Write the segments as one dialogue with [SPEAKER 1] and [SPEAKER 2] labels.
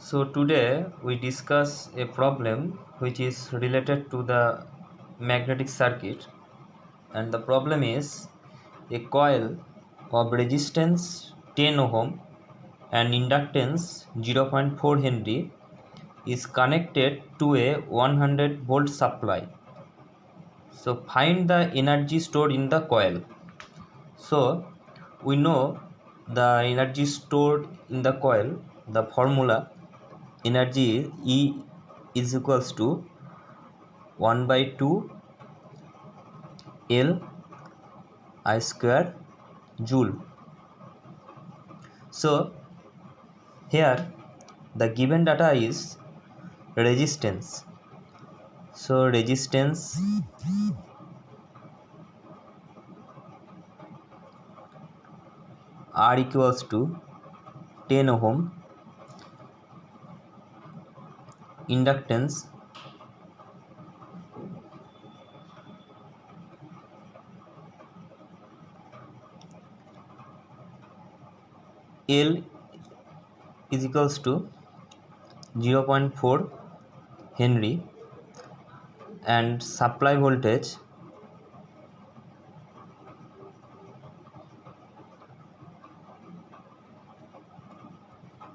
[SPEAKER 1] So today we discuss a problem which is related to the magnetic circuit, and the problem is a coil of resistance 10 ohm and inductance 0.4 Henry is connected to a 100 volt supply. So find the energy stored in the coil. So we know the energy stored in the coil. The formula energy is E is equals to 1 by 2 L I square joule. So here the given data is resistance. So resistance R equals to 10 ohm, inductance L is equals to 0.4 Henry, and supply voltage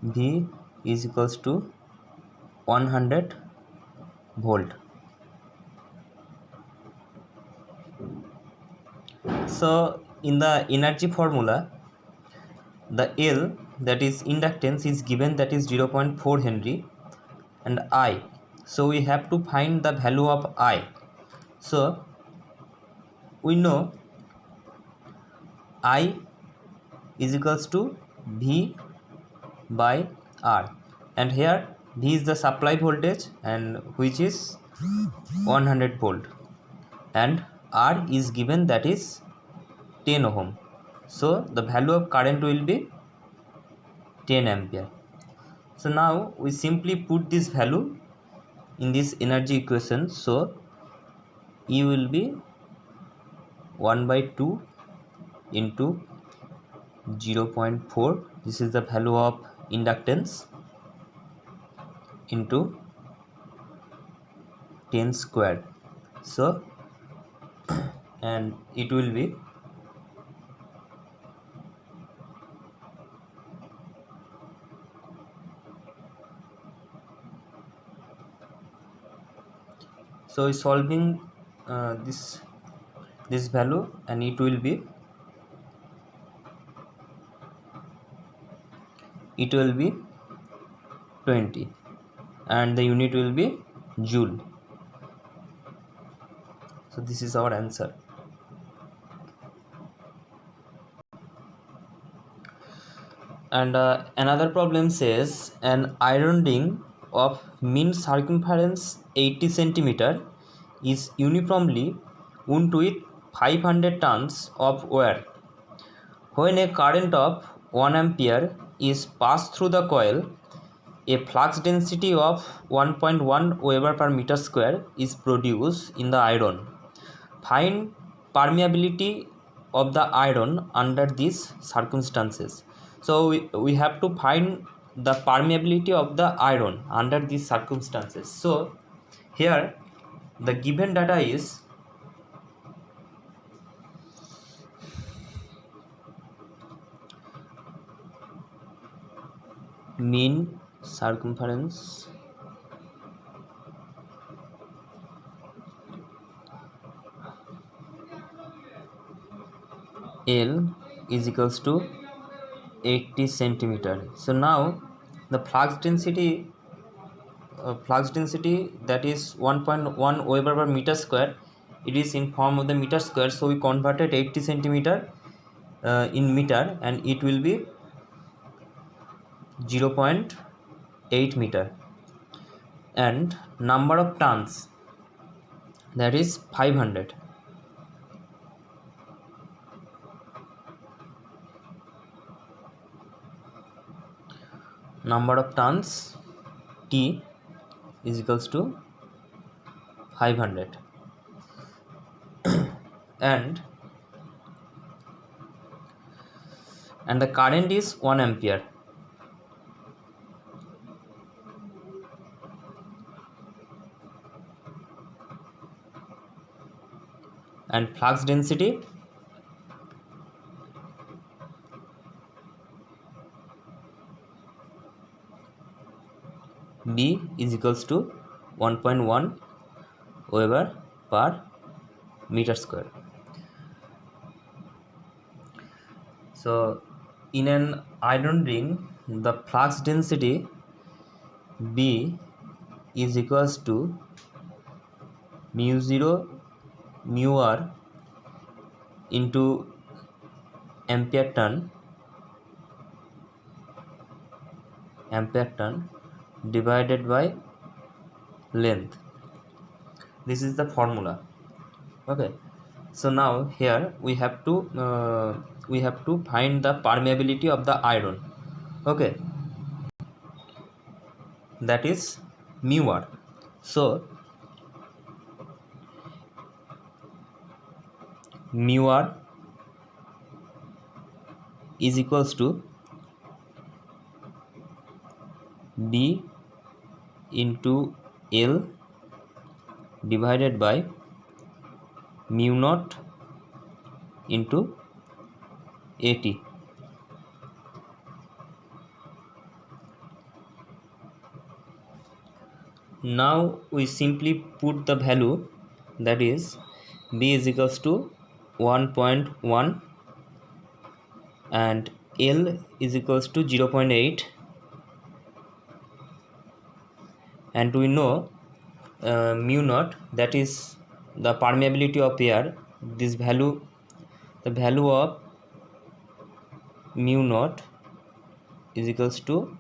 [SPEAKER 1] V is equals to 100 volt. So in the energy formula, the L, that is inductance, is given, that is 0.4 Henry, and I. So we have to find the value of I. So we know I is equals to V by R, and here V is the supply voltage, and which is 100 volt, and R is given, that is 10 ohm. So the value of current will be 10 ampere. So now we simply put this value in this energy equation. So E will be 1 by 2 into 0.4, this is the value of inductance, into 10 square. So and it will be 'So solving this value, and it will be 20, and the unit will be joule. So this is our answer. And another problem says an iron ring of mean circumference 80 centimeter is uniformly wound with 500 tons of wire. When a current of 1 ampere is passed through the coil, a flux density of 1.1 Weber per meter square is produced in the iron. Find permeability of the iron under these circumstances. So we have to find the permeability of the iron under these circumstances. So here the given data is mean circumference L is equals to 80 centimeter. So now the flux density that is 1.1 Weber per meter square, it is in form of the meter square. So we converted 80 centimeter in meter, and it will be 0.8 meter, and number of tons, that is 500. Number of tons T is equals to 500, and the current is 1 ampere. and flux density B is equals to 1.1 Weber per meter square. So in an iron ring, the flux density B is equals to mu0 mu r into ampere turn divided by length. This is the formula. Okay, so now here we have to find the permeability of the iron. Okay, that is mu r. So mu r is equals to B into L divided by mu naught into AT. Now we simply put the value, that is B is equals to 1.1 and L is equals to 0.8, and we know mu naught, that is the permeability of air. This value, the value of mu naught is equals to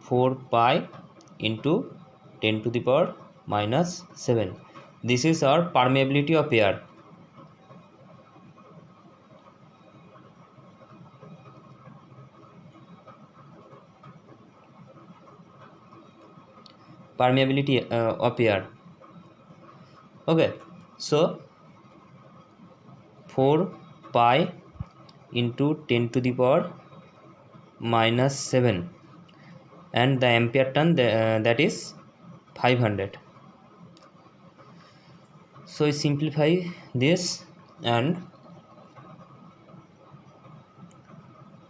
[SPEAKER 1] 4 pi into 10 to the power minus 7. This is our permeability of air. Permeability of air. Okay, so 4 pi into 10 to the power minus 7, and the ampere turn, that is 500. So we simplify this, and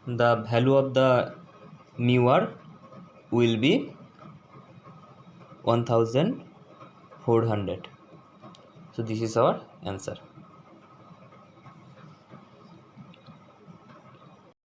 [SPEAKER 1] the value of the mu r will be 1400. So this is our answer.